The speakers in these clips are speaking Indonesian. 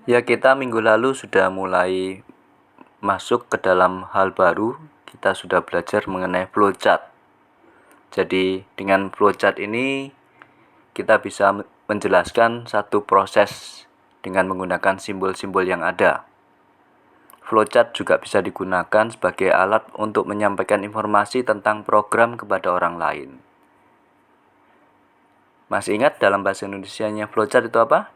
Ya, kita minggu lalu sudah mulai masuk ke dalam hal baru. Kita sudah belajar mengenai flowchart. Jadi dengan flowchart ini kita bisa menjelaskan satu proses dengan menggunakan simbol-simbol yang ada. Flowchart juga bisa digunakan sebagai alat untuk menyampaikan informasi tentang program kepada orang lain. Masih ingat dalam bahasa Indonesianya flowchart itu apa?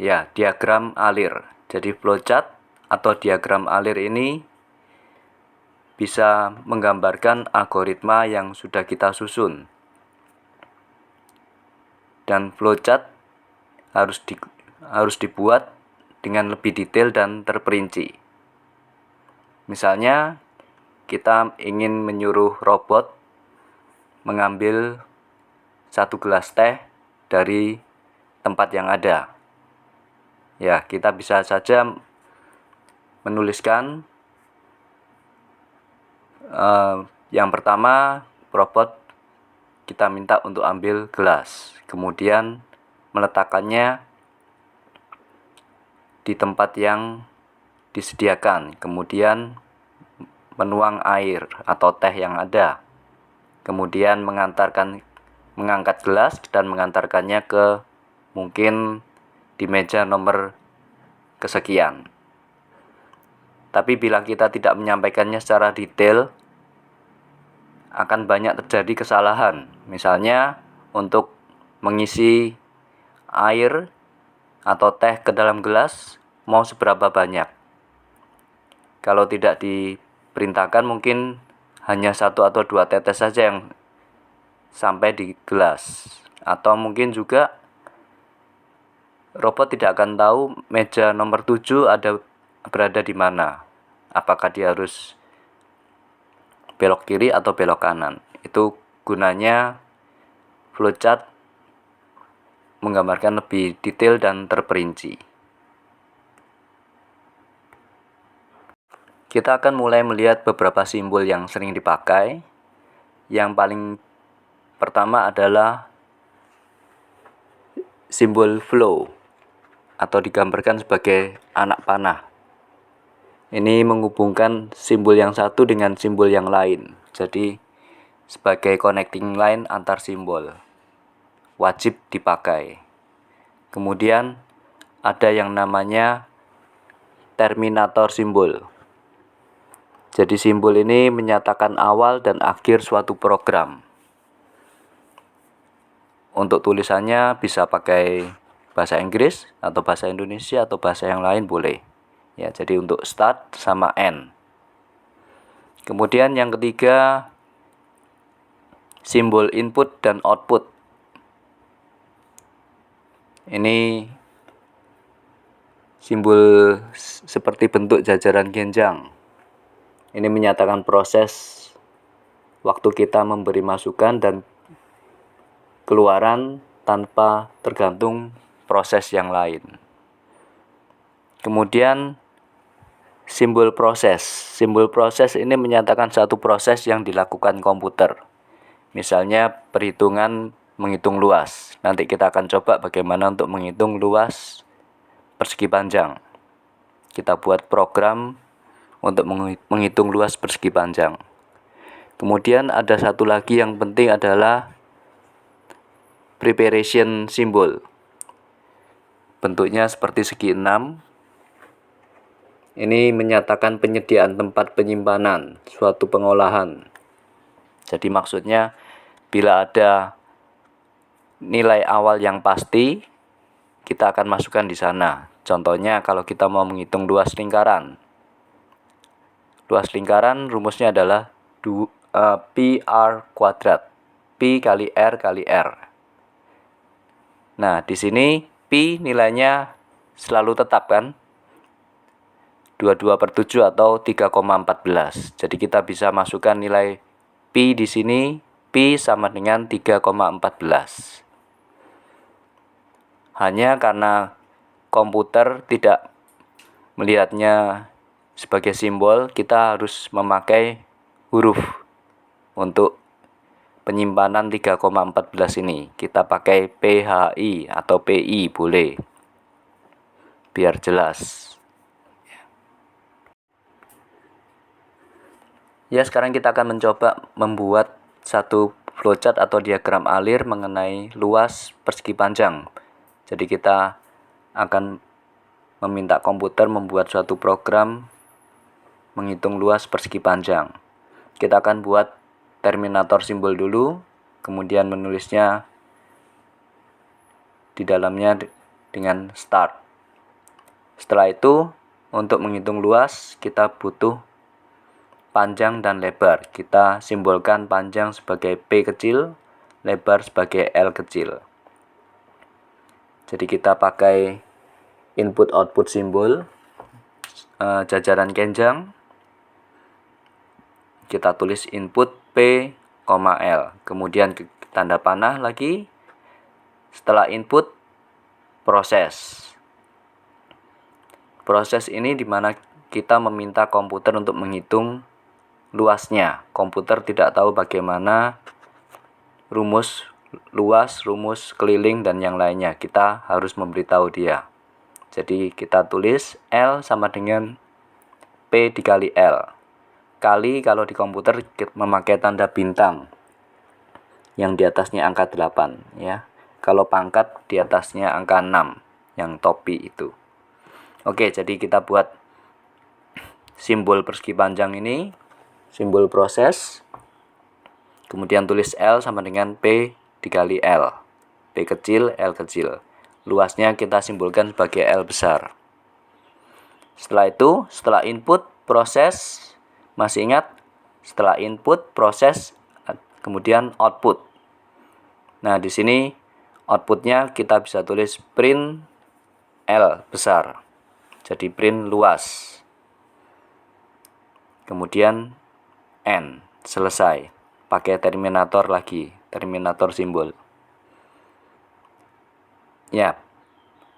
Ya, diagram alir. Jadi flowchart atau diagram alir ini bisa menggambarkan algoritma yang sudah kita susun. Dan flowchart harus dibuat dengan lebih detail dan terperinci. Misalnya, kita ingin menyuruh robot mengambil 1 gelas teh dari tempat yang ada. Ya, kita bisa saja menuliskan yang pertama, robot kita minta untuk ambil gelas, kemudian meletakkannya di tempat yang disediakan, kemudian menuang air atau teh yang ada, kemudian mengangkat gelas dan mengantarkannya ke mungkin di meja nomor kesekian. Tapi bila kita tidak menyampaikannya secara detail, akan banyak terjadi kesalahan. Misalnya untuk mengisi air atau teh ke dalam gelas, mau seberapa banyak. Kalau tidak diperintahkan mungkin hanya 1 atau 2 tetes saja yang sampai di gelas. Atau mungkin juga robot tidak akan tahu meja nomor 7 berada di mana. Apakah dia harus belok kiri atau belok kanan. Itu gunanya flowchart menggambarkan lebih detail dan terperinci. Kita akan mulai melihat beberapa simbol yang sering dipakai. Yang paling pertama adalah simbol flow atau digambarkan sebagai anak panah. Ini menghubungkan simbol yang satu dengan simbol yang lain. Jadi sebagai connecting line antar simbol wajib dipakai. Kemudian ada yang namanya terminator simbol. Jadi simbol ini menyatakan awal dan akhir suatu program. Untuk tulisannya bisa pakai bahasa Inggris atau bahasa Indonesia atau bahasa yang lain boleh. Ya, jadi untuk start sama end. Kemudian yang ketiga, simbol input dan output. Ini simbol seperti bentuk jajaran genjang. Ini menyatakan proses waktu kita memberi masukan dan keluaran tanpa tergantung proses yang lain. Kemudian simbol proses. Simbol proses ini menyatakan satu proses yang dilakukan komputer. Misalnya perhitungan menghitung luas. Nanti kita akan coba bagaimana untuk menghitung luas persegi panjang. Kita buat program untuk menghitung luas persegi panjang. Kemudian ada satu lagi yang penting adalah preparation symbol. Bentuknya seperti segi 6. Ini menyatakan penyediaan tempat penyimpanan suatu pengolahan. Jadi maksudnya bila ada nilai awal yang pasti, kita akan masukkan di sana. Contohnya kalau kita mau menghitung luas lingkaran. Luas lingkaran rumusnya adalah pi r kuadrat. Pi kali r kali r. Nah, di sini pi nilainya selalu tetap kan? 22/7 atau 3,14. Jadi kita bisa masukkan nilai pi di sini, pi sama dengan 3,14. Hanya karena komputer tidak melihatnya sebagai simbol, kita harus memakai huruf untuk penyimpanan 3,14 ini. Kita pakai PHI atau PI boleh. biar jelas. Ya, sekarang kita akan mencoba membuat satu flowchart atau diagram alir mengenai luas persegi panjang. Jadi kita akan meminta komputer membuat suatu program menghitung luas persegi panjang. Kita akan buat terminator simbol dulu, kemudian menulisnya di dalamnya dengan start. Setelah itu, untuk menghitung luas, kita butuh panjang dan lebar. Kita simbolkan panjang sebagai P kecil, lebar sebagai L kecil. Jadi kita pakai input-output simbol, jajaran kenjang. Kita tulis input P, L. Kemudian tanda panah lagi. Setelah input, proses. Proses ini dimana kita meminta komputer untuk menghitung luasnya. Komputer tidak tahu bagaimana rumus luas, rumus keliling, dan yang lainnya. Kita harus memberitahu dia. Jadi kita tulis L sama dengan P dikali L. Kali kalau di komputer memakai tanda bintang yang di atasnya angka 8 ya. Kalau pangkat di atasnya angka 6 yang topi itu. Oke, jadi kita buat simbol persegi panjang ini, simbol proses, kemudian tulis L sama dengan P dikali L. P kecil, L kecil. Luasnya kita simbolkan sebagai L besar. Setelah itu, setelah input, proses, masih ingat? Setelah input, proses, kemudian output. Nah, di sini outputnya kita bisa tulis print L besar. Jadi print luas. Kemudian N, selesai. Pakai terminator lagi, terminator simbol. Ya,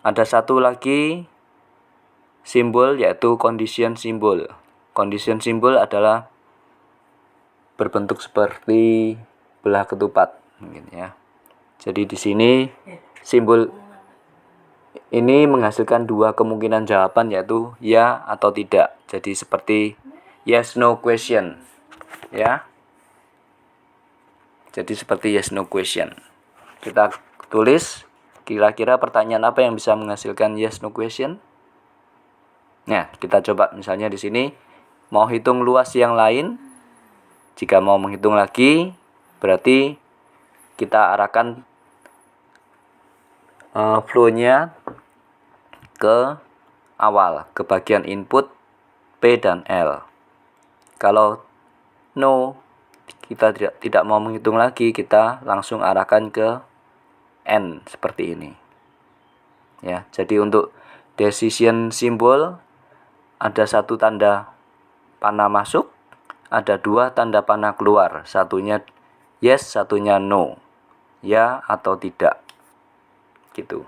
ada satu lagi simbol yaitu condition simbol. Condition simbol adalah berbentuk seperti belah ketupat, mungkin ya. Jadi di sini simbol ini menghasilkan dua kemungkinan jawaban yaitu ya atau tidak. Jadi seperti yes no question ya. Jadi seperti yes no question. Kita tulis kira-kira pertanyaan apa yang bisa menghasilkan yes no question. Nah, kita coba misalnya di sini mau hitung luas yang lain. Jika mau menghitung lagi, berarti kita arahkan flow-nya ke awal, ke bagian input P dan L. Kalau no, kita tidak mau menghitung lagi, kita langsung arahkan ke N seperti ini. Ya, jadi untuk decision symbol ada satu tanda panah masuk, ada dua tanda panah keluar. Satunya yes, satunya no. Ya atau tidak. Gitu.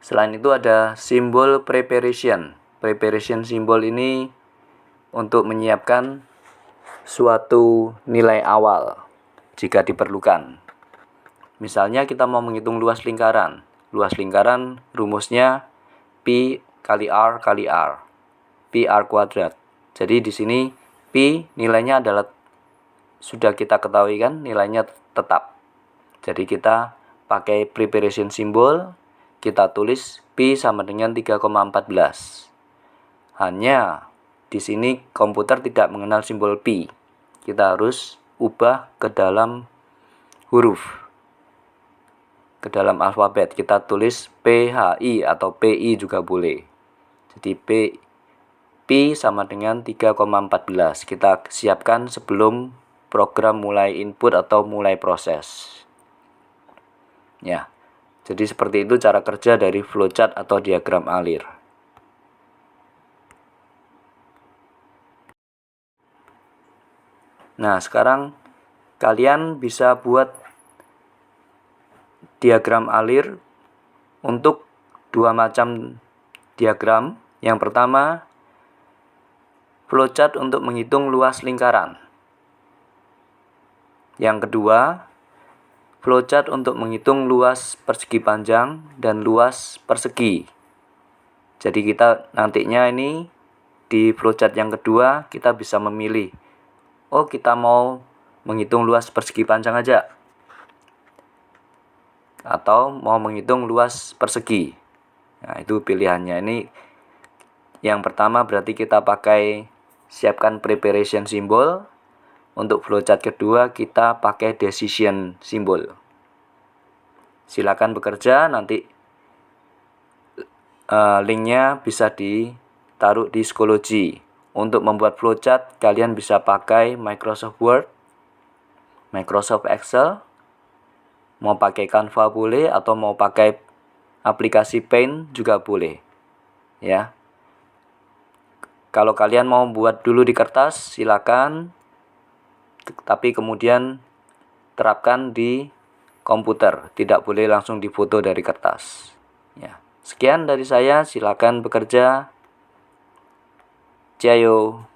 Selain itu ada simbol preparation. Preparation simbol ini untuk menyiapkan suatu nilai awal jika diperlukan. Misalnya kita mau menghitung luas lingkaran. Luas lingkaran rumusnya Pi kali R kali R. Pi R kuadrat. Jadi di sini Pi nilainya adalah sudah kita ketahui kan, nilainya tetap. Jadi kita pakai preparation simbol, kita tulis Pi sama dengan 3,14. Hanya di sini komputer tidak mengenal simbol Pi. Kita harus ubah ke dalam huruf. Ke dalam alfabet kita tulis PHI atau PI juga boleh. Jadi Pi sama dengan 3,14. Kita siapkan sebelum program mulai input atau mulai proses. Ya. Jadi seperti itu cara kerja dari flowchart atau diagram alir. Nah, sekarang kalian bisa buat diagram alir untuk dua macam diagram. Yang pertama, flowchart untuk menghitung luas lingkaran. Yang kedua, flowchart untuk menghitung luas persegi panjang dan luas persegi. Jadi kita nantinya ini di flowchart yang kedua kita bisa memilih, oh kita mau menghitung luas persegi panjang aja atau mau menghitung luas persegi. Nah, itu pilihannya. Ini yang pertama berarti kita pakai siapkan preparation symbol. Untuk flowchart kedua kita pakai decision symbol. Silakan bekerja, nanti linknya bisa ditaruh di Schoology. Untuk membuat flowchart kalian bisa pakai Microsoft Word, Microsoft Excel, mau pakai Canva boleh atau mau pakai aplikasi Paint juga boleh. Ya. Kalau kalian mau buat dulu di kertas silakan, tapi kemudian terapkan di komputer, tidak boleh langsung difoto dari kertas. Ya. Sekian dari saya, silakan bekerja. Jayo.